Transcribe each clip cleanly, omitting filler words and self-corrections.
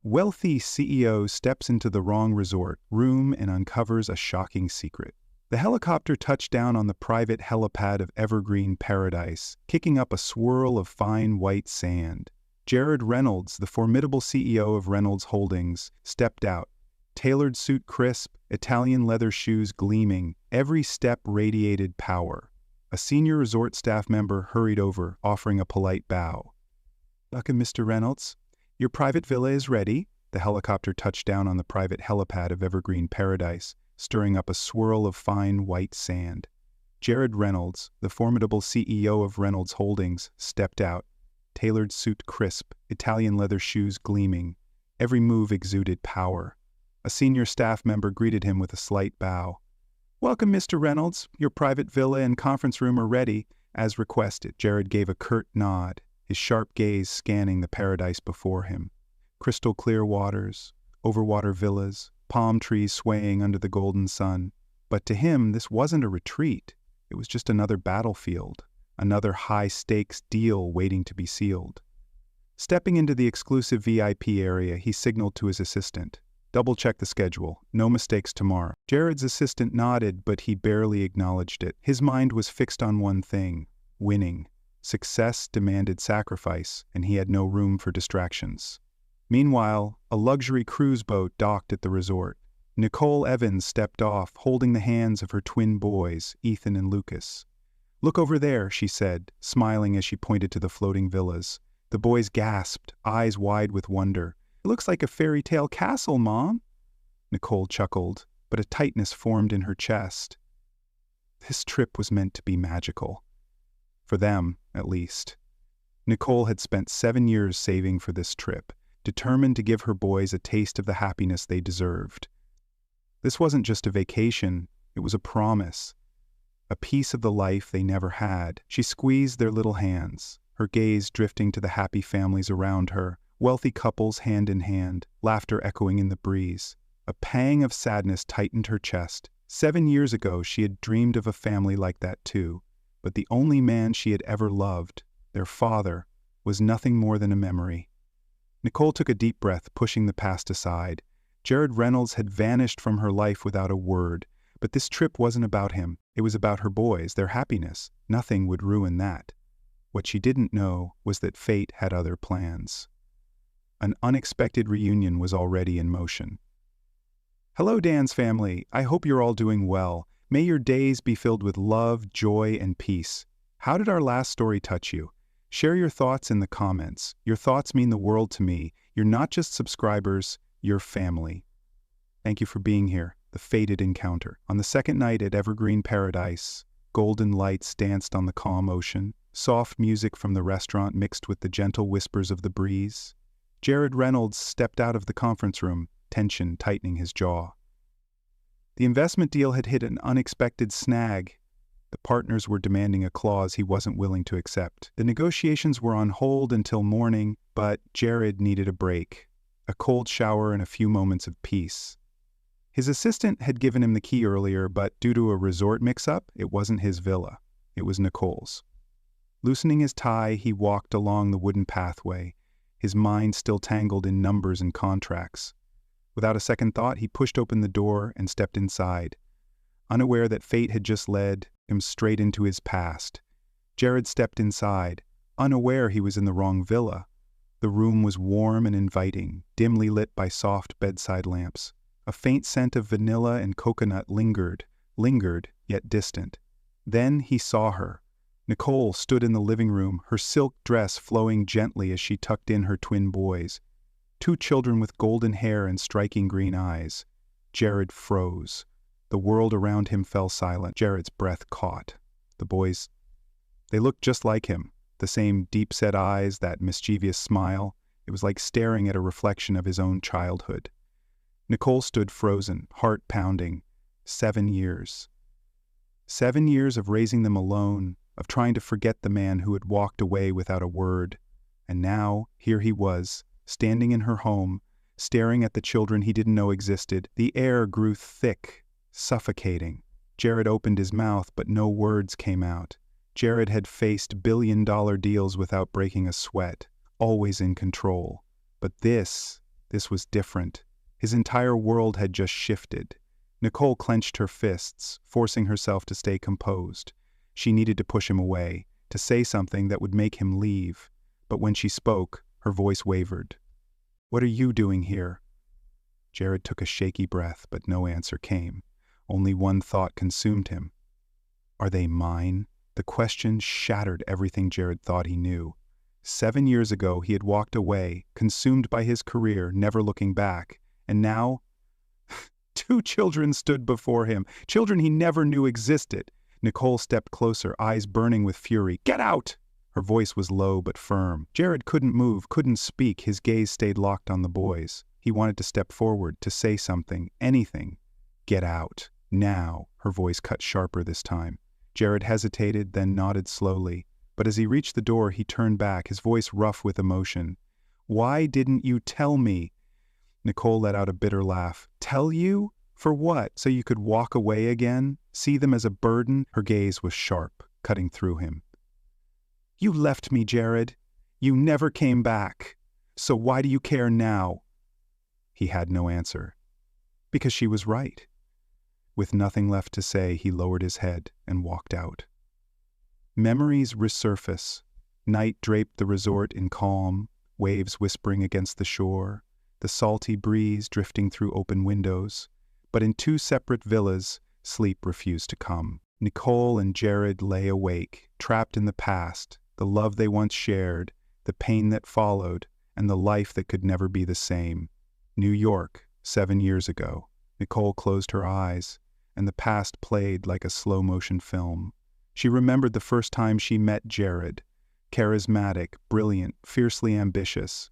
Wealthy CEO steps into the wrong resort room and uncovers a shocking secret. The helicopter touched down on the private helipad of Evergreen Paradise, kicking up a swirl of fine white sand. Jared Reynolds, the formidable CEO of Reynolds Holdings, stepped out. Tailored suit crisp, Italian leather shoes gleaming, every step radiated power. A senior resort staff member hurried over, offering a polite bow. "Welcome, Mr. Reynolds. Your private villa is ready." The helicopter touched down on the private helipad of Evergreen Paradise, stirring up a swirl of fine white sand. Jared Reynolds, the formidable CEO of Reynolds Holdings, stepped out. Tailored suit crisp, Italian leather shoes gleaming. Every move exuded power. A senior staff member greeted him with a slight bow. "Welcome, Mr. Reynolds. Your private villa and conference room are ready, as requested." Jared gave a curt nod, his sharp gaze scanning the paradise before him. Crystal clear waters, overwater villas, palm trees swaying under the golden sun. But to him, this wasn't a retreat. It was just another battlefield, another high-stakes deal waiting to be sealed. Stepping into the exclusive VIP area, he signaled to his assistant. "Double-check the schedule. No mistakes tomorrow." Jared's assistant nodded, but he barely acknowledged it. His mind was fixed on one thing: winning. Success demanded sacrifice, and he had no room for distractions. Meanwhile, a luxury cruise boat docked at the resort. Nicole Evans stepped off, holding the hands of her twin boys, Ethan and Lucas. "Look over there," she said, smiling as she pointed to the floating villas. The boys gasped, eyes wide with wonder. "It looks like a fairy tale castle, Mom." Nicole chuckled, but a tightness formed in her chest. This trip was meant to be magical. For them, at least. Nicole had spent 7 years saving for this trip, determined to give her boys a taste of the happiness they deserved. This wasn't just a vacation, it was a promise. A piece of the life they never had. She squeezed their little hands, her gaze drifting to the happy families around her, wealthy couples hand in hand, laughter echoing in the breeze. A pang of sadness tightened her chest. 7 years ago, she had dreamed of a family like that too, but the only man she had ever loved, their father, was nothing more than a memory. Nicole took a deep breath, pushing the past aside. Jared Reynolds had vanished from her life without a word, but this trip wasn't about him. It was about her boys, their happiness. Nothing would ruin that. What she didn't know was that fate had other plans. An unexpected reunion was already in motion. "Hello, Dan's family. I hope you're all doing well. May your days be filled with love, joy, and peace. How did our last story touch you? Share your thoughts in the comments. Your thoughts mean the world to me. You're not just subscribers, you're family." Thank you for being here. The fated encounter. On the second night at Evergreen Paradise, golden lights danced on the calm ocean. Soft music from the restaurant mixed with the gentle whispers of the breeze. Jared Reynolds stepped out of the conference room, tension tightening his jaw. The investment deal had hit an unexpected snag. The partners were demanding a clause he wasn't willing to accept. The negotiations were on hold until morning, but Jared needed a break, a cold shower and a few moments of peace. His assistant had given him the key earlier, but due to a resort mix-up, it wasn't his villa. It was Nicole's. Loosening his tie, he walked along the wooden pathway, his mind still tangled in numbers and contracts. Without a second thought, he pushed open the door and stepped inside, unaware that fate had just led him straight into his past. Jared stepped inside, unaware he was in the wrong villa. The room was warm and inviting, dimly lit by soft bedside lamps. A faint scent of vanilla and coconut lingered, yet distant. Then he saw her. Nicole stood in the living room, her silk dress flowing gently as she tucked in her twin boys. 2 children with golden hair and striking green eyes. Jared froze. The world around him fell silent. Jared's breath caught. The boys, they looked just like him. The same deep-set eyes, that mischievous smile. It was like staring at a reflection of his own childhood. Nicole stood frozen, heart pounding. 7 years. 7 years of raising them alone, of trying to forget the man who had walked away without a word. And now, here he was, standing in her home, staring at the children he didn't know existed. The air grew thick, suffocating. Jared opened his mouth, but no words came out. Jared had faced billion-dollar deals without breaking a sweat, always in control. But this This was different. His entire world had just shifted. Nicole clenched her fists, forcing herself to stay composed. She needed to push him away, to say something that would make him leave. But when she spoke, her voice wavered. "What are you doing here?" Jared took a shaky breath, but no answer came. Only one thought consumed him. Are they mine? The question shattered everything Jared thought he knew. 7 years ago, he had walked away, consumed by his career, never looking back. And now, 2 children stood before him, children he never knew existed. Nicole stepped closer, eyes burning with fury. "Get out!" Her voice was low but firm. Jared couldn't move, couldn't speak. His gaze stayed locked on the boys. He wanted to step forward, to say something, anything. "Get out. Now." Her voice cut sharper this time. Jared hesitated, then nodded slowly. But as he reached the door, he turned back, his voice rough with emotion. "Why didn't you tell me?" Nicole let out a bitter laugh. "Tell you? For what? So you could walk away again? See them as a burden?" Her gaze was sharp, cutting through him. "You left me, Jared. You never came back. So why do you care now?" He had no answer. Because she was right. With nothing left to say, he lowered his head and walked out. Memories resurface. Night draped the resort in calm, waves whispering against the shore, the salty breeze drifting through open windows. But in 2 separate villas, sleep refused to come. Nicole and Jared lay awake, trapped in the past, the love they once shared, the pain that followed, and the life that could never be the same. New York, 7 years ago. Nicole closed her eyes, and the past played like a slow-motion film. She remembered the first time she met Jared, charismatic, brilliant, fiercely ambitious.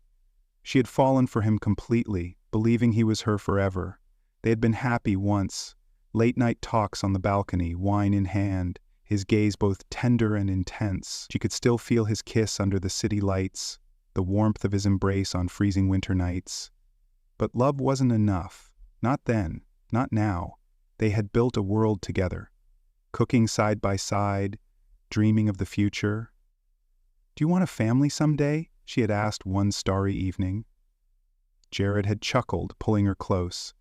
She had fallen for him completely, believing he was her forever. They had been happy once, late-night talks on the balcony, wine in hand, his gaze both tender and intense. She could still feel his kiss under the city lights, the warmth of his embrace on freezing winter nights. But love wasn't enough. Not then, not now. They had built a world together, cooking side by side, dreaming of the future. "Do you want a family someday?" she had asked one starry evening. Jared had chuckled, pulling her close.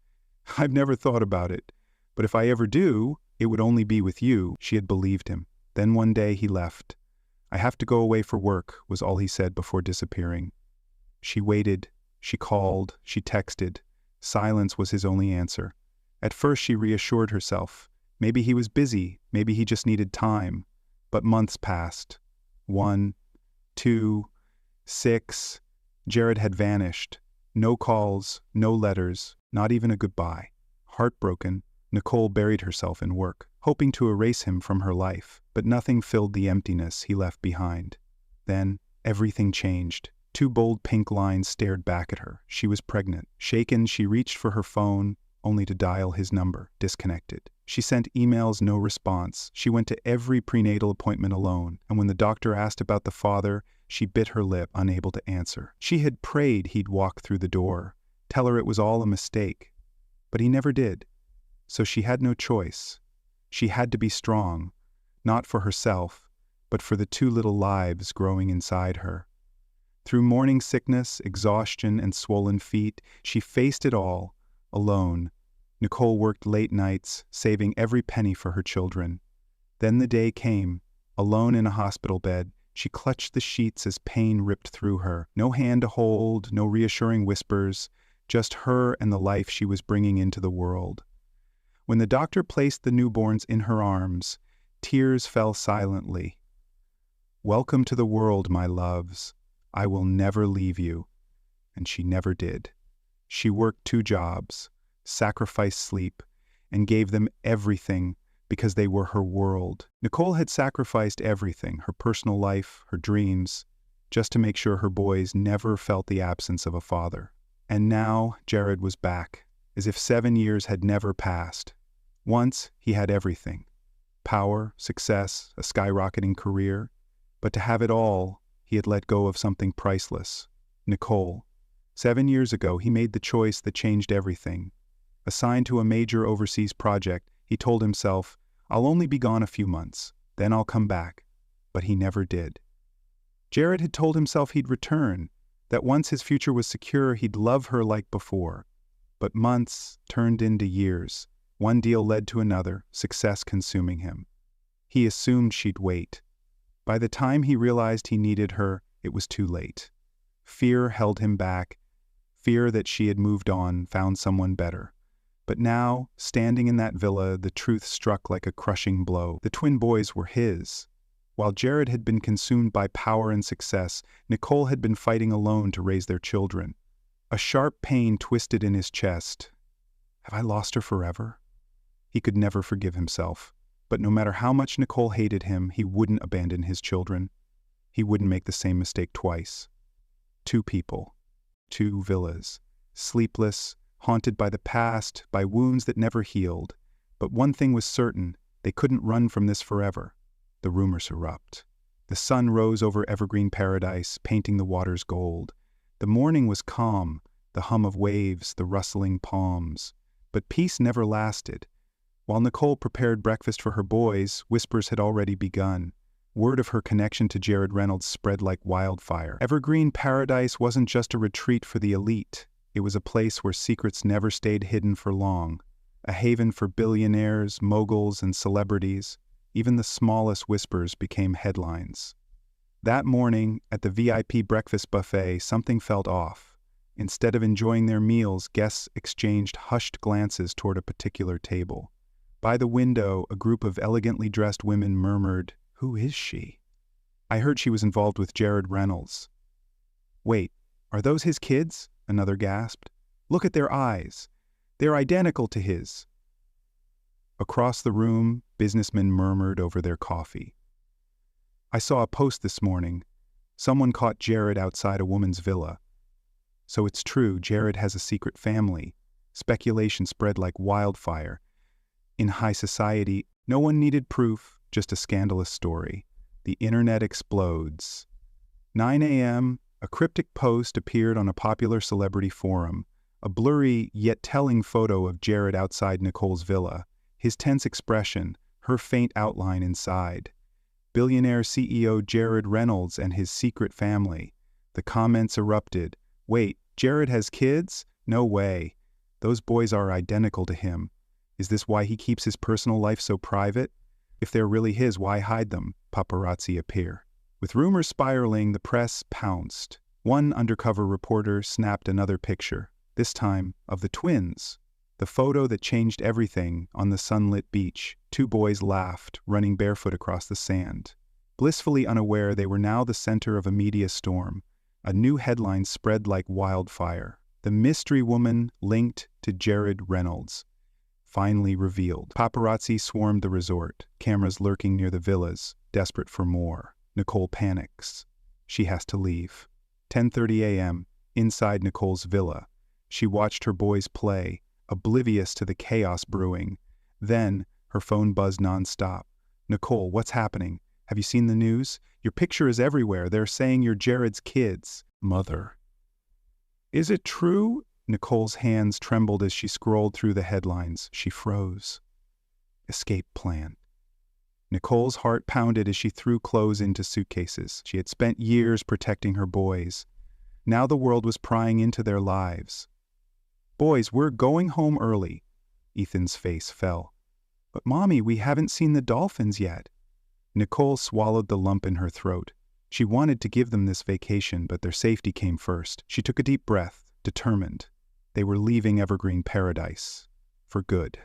"I've never thought about it, but if I ever do, it would only be with you." She had believed him. Then one day he left. "I have to go away for work," was all he said before disappearing. She waited, she called, she texted. Silence was his only answer. At first she reassured herself. Maybe he was busy, maybe he just needed time. But months passed. 1, 2, 6. Jared had vanished. No calls, no letters, not even a goodbye. Heartbroken, Nicole buried herself in work, hoping to erase him from her life, but nothing filled the emptiness he left behind. Then, everything changed. 2 bold pink lines stared back at her. She was pregnant. Shaken, she reached for her phone, only to dial his number, disconnected. She sent emails, no response. She went to every prenatal appointment alone, and when the doctor asked about the father, she bit her lip, unable to answer. She had prayed he'd walk through the door, tell her it was all a mistake. But he never did. So she had no choice. She had to be strong, not for herself, but for the 2 little lives growing inside her. Through morning sickness, exhaustion, and swollen feet, she faced it all, alone. Nicole worked late nights, saving every penny for her children. Then the day came. Alone in a hospital bed, she clutched the sheets as pain ripped through her. No hand to hold, no reassuring whispers, just her and the life she was bringing into the world. When the doctor placed the newborns in her arms, tears fell silently. "Welcome to the world, my loves. I will never leave you." And she never did. She worked 2 jobs, sacrificed sleep, and gave them everything because they were her world. Nicole had sacrificed everything, her personal life, her dreams, just to make sure her boys never felt the absence of a father. And now Jared was back, as if 7 years had never passed. Once he had everything: power, success, a skyrocketing career. But to have it all, he had let go of something priceless: Nicole. 7 years ago, he made the choice that changed everything. Assigned to a major overseas project, he told himself, "I'll only be gone a few months, then I'll come back." But he never did. Jared had told himself he'd return, that once his future was secure, he'd love her like before. But months turned into years. One deal led to another, success consuming him. He assumed she'd wait. By the time he realized he needed her, it was too late. Fear held him back, fear that she had moved on, found someone better. But now, standing in that villa, the truth struck like a crushing blow. The twin boys were his. While Jared had been consumed by power and success, Nicole had been fighting alone to raise their children. A sharp pain twisted in his chest. Have I lost her forever? He could never forgive himself. But no matter how much Nicole hated him, he wouldn't abandon his children. He wouldn't make the same mistake twice. Two people. Two villas. Sleepless, haunted by the past, by wounds that never healed. But one thing was certain, they couldn't run from this forever. The rumors erupt. The sun rose over evergreen paradise, painting the waters gold. The morning was calm, the hum of waves, the rustling palms. But peace never lasted. While Nicole prepared breakfast for her boys, whispers had already begun. Word of her connection to Jared Reynolds spread like wildfire. Evergreen Paradise wasn't just a retreat for the elite. It was a place where secrets never stayed hidden for long. A haven for billionaires, moguls, and celebrities. Even the smallest whispers became headlines. That morning, at the VIP breakfast buffet, something felt off. Instead of enjoying their meals, guests exchanged hushed glances toward a particular table. By the window, a group of elegantly dressed women murmured, "Who is she?" I heard she was involved with Jared Reynolds. Wait, are those his kids? Another gasped. Look at their eyes. They're identical to his. Across the room, businessmen murmured over their coffee. I saw a post this morning. Someone caught Jared outside a woman's villa. So it's true, Jared has a secret family. Speculation spread like wildfire. In high society, no one needed proof, just a scandalous story. The internet explodes. 9 a.m., a cryptic post appeared on a popular celebrity forum. A blurry yet telling photo of Jared outside Nicole's villa. His tense expression, her faint outline inside. Billionaire CEO Jared Reynolds and his secret family. The comments erupted. Wait, Jared has kids? No way. Those boys are identical to him. Is this why he keeps his personal life so private? If they're really his, why hide them? Paparazzi appear. With rumors spiraling, the press pounced. One undercover reporter snapped another picture, this time of the twins. The photo that changed everything on the sunlit beach. Two boys laughed, running barefoot across the sand. Blissfully unaware, they were now the center of a media storm. A new headline spread like wildfire. The mystery woman linked to Jared Reynolds. Finally revealed. Paparazzi swarmed the resort, cameras lurking near the villas, desperate for more. Nicole panics. She has to leave. 10:30 a.m., inside Nicole's villa. She watched her boys play, oblivious to the chaos brewing. Then, her phone buzzed nonstop. Nicole, what's happening? Have you seen the news? Your picture is everywhere. They're saying you're Jared's kids. Mother. Is it true? Nicole's hands trembled as she scrolled through the headlines. She froze. Escape plan. Nicole's heart pounded as she threw clothes into suitcases. She had spent years protecting her boys. Now the world was prying into their lives. Boys, we're going home early. Ethan's face fell. But Mommy, we haven't seen the dolphins yet. Nicole swallowed the lump in her throat. She wanted to give them this vacation, but their safety came first. She took a deep breath, determined. They were leaving Evergreen Paradise. For good.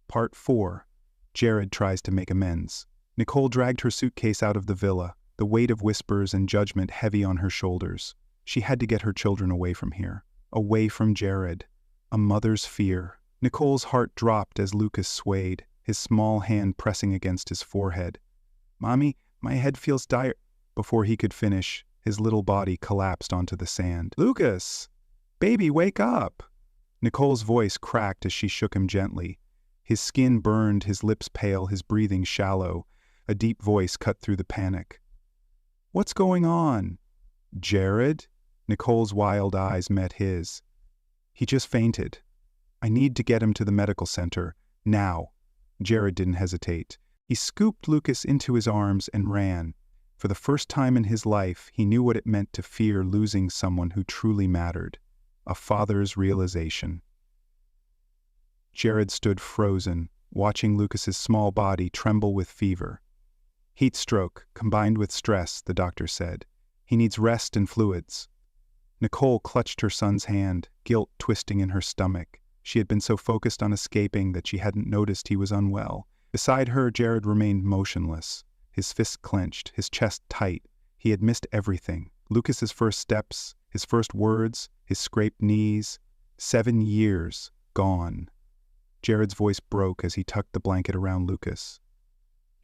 Part 4. Jared tries to make amends. Nicole dragged her suitcase out of the villa, the weight of whispers and judgment heavy on her shoulders. She had to get her children away from here. Away from Jared. A mother's fear. Nicole's heart dropped as Lucas swayed, his small hand pressing against his forehead. Mommy, my head feels dire. Before he could finish, his little body collapsed onto the sand. Lucas! Baby, wake up! Nicole's voice cracked as she shook him gently. His skin burned, his lips pale, his breathing shallow. A deep voice cut through the panic. What's going on? Jared? Nicole's wild eyes met his. He just fainted. I need to get him to the medical center. Now. Jared didn't hesitate. He scooped Lucas into his arms and ran. For the first time in his life, he knew what it meant to fear losing someone who truly mattered. A father's realization. Jared stood frozen, watching Lucas's small body tremble with fever. Heat stroke, combined with stress, the doctor said. He needs rest and fluids. Nicole clutched her son's hand, guilt twisting in her stomach. She had been so focused on escaping that she hadn't noticed he was unwell. Beside her, Jared remained motionless, his fists clenched, his chest tight. He had missed everything. Lucas's first steps, his first words, his scraped knees. 7 years gone. Jared's voice broke as he tucked the blanket around Lucas.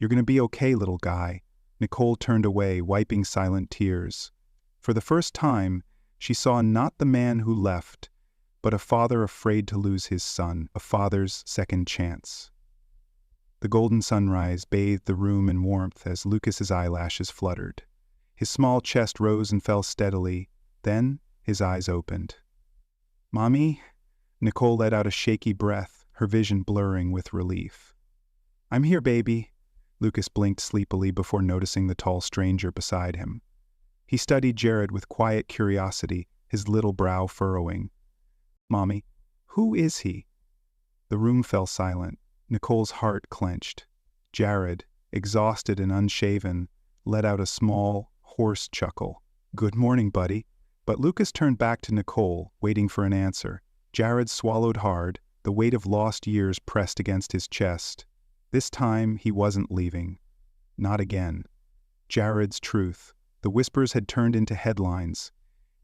"You're going to be okay, little guy." Nicole turned away, wiping silent tears. For the first time, she saw not the man who left, but a father afraid to lose his son, a father's second chance. The golden sunrise bathed the room in warmth as Lucas's eyelashes fluttered. His small chest rose and fell steadily. Then his eyes opened. "Mommy?" Nicole let out a shaky breath, her vision blurring with relief. "I'm here, baby." Lucas blinked sleepily before noticing the tall stranger beside him. He studied Jared with quiet curiosity, his little brow furrowing. "Mommy, who is he?" The room fell silent. Nicole's heart clenched. Jared, exhausted and unshaven, let out a small, hoarse chuckle. "Good morning, buddy." But Lucas turned back to Nicole, waiting for an answer. Jared swallowed hard, the weight of lost years pressed against his chest. This time, he wasn't leaving. Not again. Jared's truth. The whispers had turned into headlines.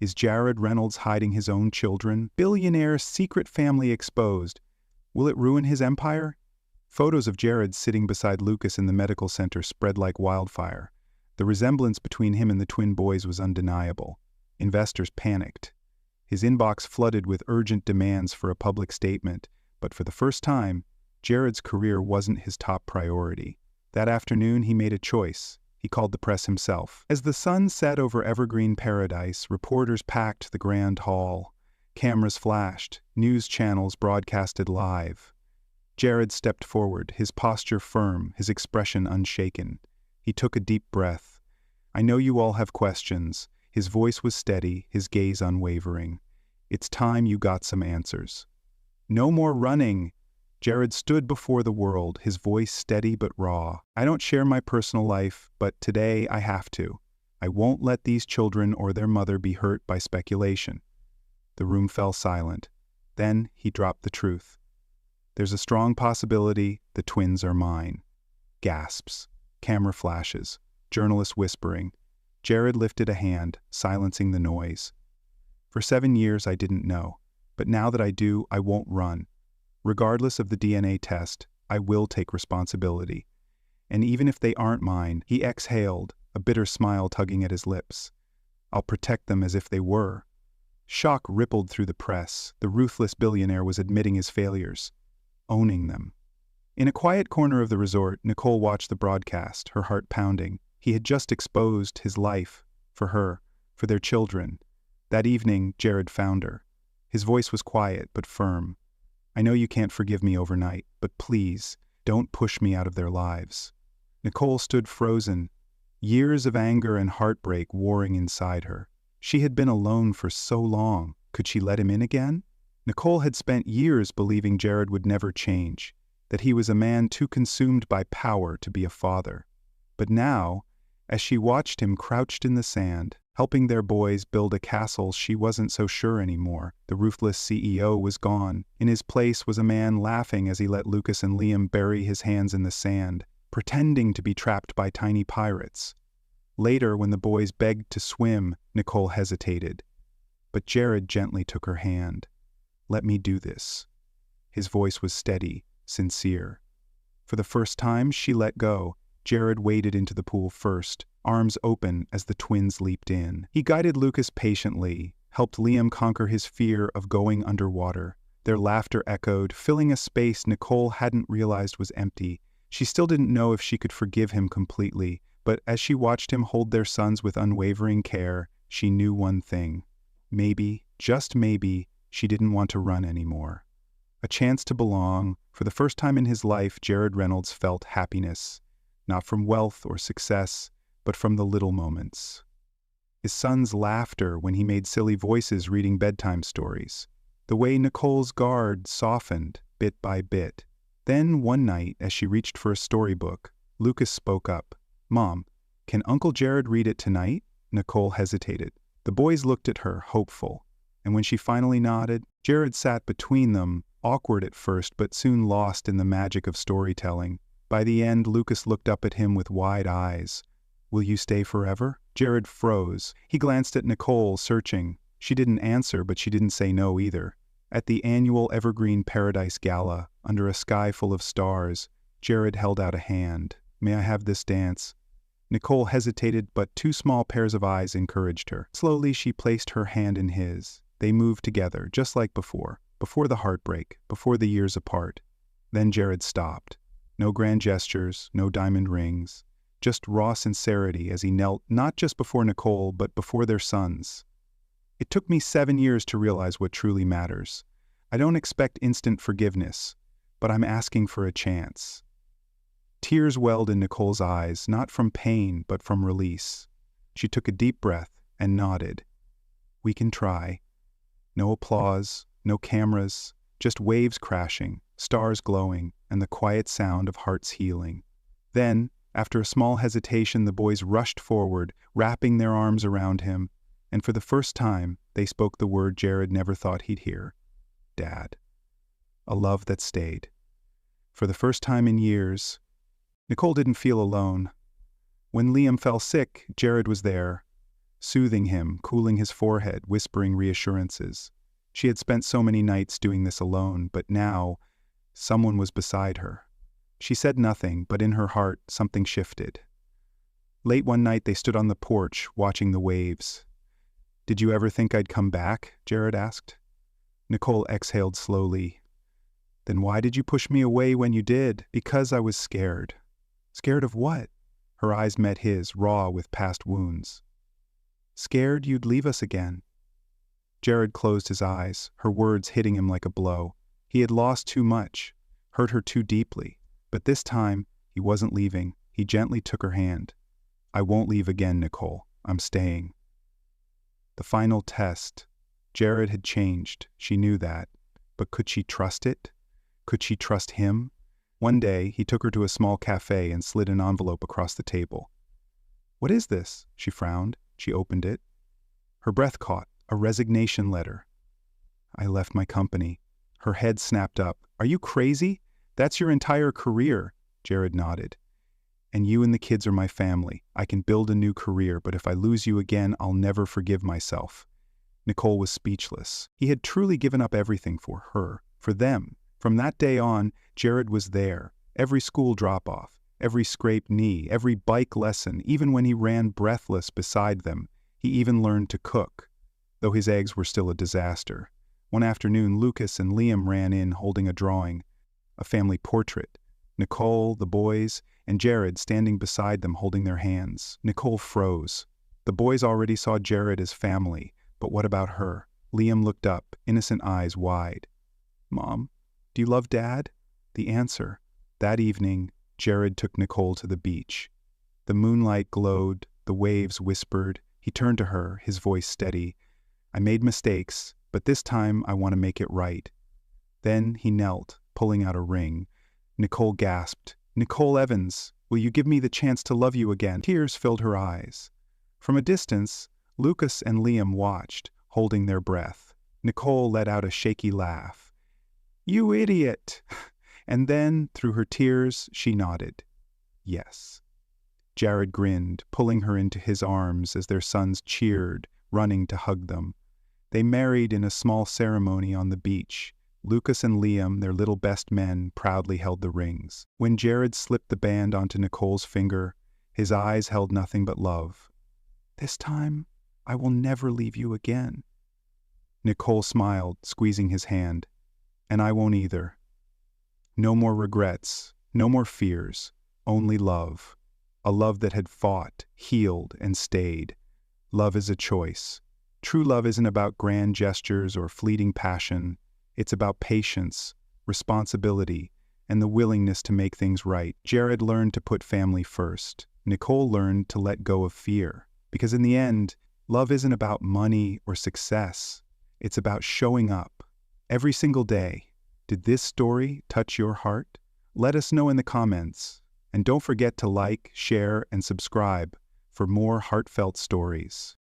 Is Jared Reynolds hiding his own children? Billionaire secret family exposed. Will it ruin his empire? Photos of Jared sitting beside Lucas in the medical center spread like wildfire. The resemblance between him and the twin boys was undeniable. Investors panicked. His inbox flooded with urgent demands for a public statement, but for the first time, Jared's career wasn't his top priority. That afternoon, he made a choice. He called the press himself. As the sun set over Evergreen Paradise, reporters packed the grand hall. Cameras flashed, news channels broadcasted live. Jared stepped forward, his posture firm, his expression unshaken. He took a deep breath. "I know you all have questions." His voice was steady, his gaze unwavering. "It's time you got some answers." "No more running." Jared stood before the world, his voice steady but raw. "I don't share my personal life, but today I have to. I won't let these children or their mother be hurt by speculation." The room fell silent. Then he dropped the truth. "There's a strong possibility the twins are mine." Gasps, camera flashes, journalists whispering. Jared lifted a hand, silencing the noise. "For 7 years I didn't know, but now that I do, I won't run. Regardless of the DNA test, I will take responsibility. And even if they aren't mine," he exhaled, a bitter smile tugging at his lips, "I'll protect them as if they were." Shock rippled through the press. The ruthless billionaire was admitting his failures, owning them. In a quiet corner of the resort, Nicole watched the broadcast, her heart pounding. He had just exposed his life for her, for their children. That evening, Jared found her. His voice was quiet but firm. "I know you can't forgive me overnight, but please, don't push me out of their lives." Nicole stood frozen, years of anger and heartbreak warring inside her. She had been alone for so long. Could she let him in again? Nicole had spent years believing Jared would never change, that he was a man too consumed by power to be a father. But now, as she watched him crouched in the sand, helping their boys build a castle, she wasn't so sure anymore. The ruthless CEO was gone. In his place was a man laughing as he let Lucas and Liam bury his hands in the sand, pretending to be trapped by tiny pirates. Later, when the boys begged to swim, Nicole hesitated. But Jared gently took her hand. "Let me do this." His voice was steady, sincere. For the first time, she let go. Jared waded into the pool first, arms open as the twins leaped in. He guided Lucas patiently, helped Liam conquer his fear of going underwater. Their laughter echoed, filling a space Nicole hadn't realized was empty. She still didn't know if she could forgive him completely, but as she watched him hold their sons with unwavering care, she knew one thing. Maybe, just maybe, she didn't want to run anymore. A chance to belong. For the first time in his life, Jared Reynolds felt happiness. Not from wealth or success, but from the little moments. His son's laughter when he made silly voices reading bedtime stories. The way Nicole's guard softened bit by bit. Then, one night, as she reached for a storybook, Lucas spoke up. "Mom, can Uncle Jared read it tonight?" Nicole hesitated. The boys looked at her, hopeful. And when she finally nodded, Jared sat between them, awkward at first but soon lost in the magic of storytelling. By the end, Lucas looked up at him with wide eyes. "Will you stay forever?" Jared froze. He glanced at Nicole, searching. She didn't answer, but she didn't say no either. At the annual Evergreen Paradise Gala, under a sky full of stars, Jared held out a hand. "May I have this dance?" Nicole hesitated, but two small pairs of eyes encouraged her. Slowly, she placed her hand in his. They moved together, just like before the heartbreak, before the years apart. Then Jared stopped. No grand gestures, no diamond rings. Just raw sincerity as he knelt not just before Nicole, but before their sons. "It took me 7 years to realize what truly matters. I don't expect instant forgiveness, but I'm asking for a chance." Tears welled in Nicole's eyes, not from pain, but from release. She took a deep breath and nodded. "We can try." No applause, no cameras, just waves crashing, stars glowing, and the quiet sound of hearts healing. Then, after a small hesitation, the boys rushed forward, wrapping their arms around him, and for the first time, they spoke the word Jared never thought he'd hear. Dad. A love that stayed. For the first time in years, Nicole didn't feel alone. When Liam fell sick, Jared was there, soothing him, cooling his forehead, whispering reassurances. She had spent so many nights doing this alone, but now, someone was beside her. She said nothing, but in her heart, something shifted. Late one night, they stood on the porch, watching the waves. "Did you ever think I'd come back?" Jared asked. Nicole exhaled slowly. "Then why did you push me away when you did?" "Because I was scared." "Scared of what?" Her eyes met his, raw with past wounds. "Scared you'd leave us again." Jared closed his eyes, her words hitting him like a blow. He had lost too much, hurt her too deeply. But this time, he wasn't leaving. He gently took her hand. "I won't leave again, Nicole. I'm staying." The final test. Jared had changed. She knew that. But could she trust it? Could she trust him? One day, he took her to a small cafe and slid an envelope across the table. "What is this?" She frowned. She opened it. Her breath caught. A resignation letter. "I left my company." Her head snapped up. "Are you crazy? That's your entire career." Jared nodded. "And you and the kids are my family. I can build a new career, but if I lose you again, I'll never forgive myself." Nicole was speechless. He had truly given up everything for her, for them. From that day on, Jared was there. Every school drop-off, every scraped knee, every bike lesson, even when he ran breathless beside them. He even learned to cook, though his eggs were still a disaster. One afternoon, Lucas and Liam ran in holding a drawing, a family portrait. Nicole, the boys, and Jared standing beside them holding their hands. Nicole froze. The boys already saw Jared as family, but what about her? Liam looked up, innocent eyes wide. "Mom, do you love Dad?" The answer. That evening, Jared took Nicole to the beach. The moonlight glowed, the waves whispered. He turned to her, his voice steady. "I made mistakes, but this time I want to make it right." Then he knelt, pulling out a ring. Nicole gasped. "Nicole Evans, will you give me the chance to love you again?" Tears filled her eyes. From a distance, Lucas and Liam watched, holding their breath. Nicole let out a shaky laugh. "You idiot!" And then, through her tears, she nodded. Yes. Jared grinned, pulling her into his arms as their sons cheered, running to hug them. They married in a small ceremony on the beach. Lucas and Liam, their little best men, proudly held the rings. When Jared slipped the band onto Nicole's finger, his eyes held nothing but love. "This time, I will never leave you again." Nicole smiled, squeezing his hand. "And I won't either." No more regrets, no more fears, only love. A love that had fought, healed, and stayed. Love is a choice. True love isn't about grand gestures or fleeting passion. It's about patience, responsibility, and the willingness to make things right. Jared learned to put family first. Nicole learned to let go of fear. Because in the end, love isn't about money or success. It's about showing up. Every single day. Did this story touch your heart? Let us know in the comments. And don't forget to like, share, and subscribe for more heartfelt stories.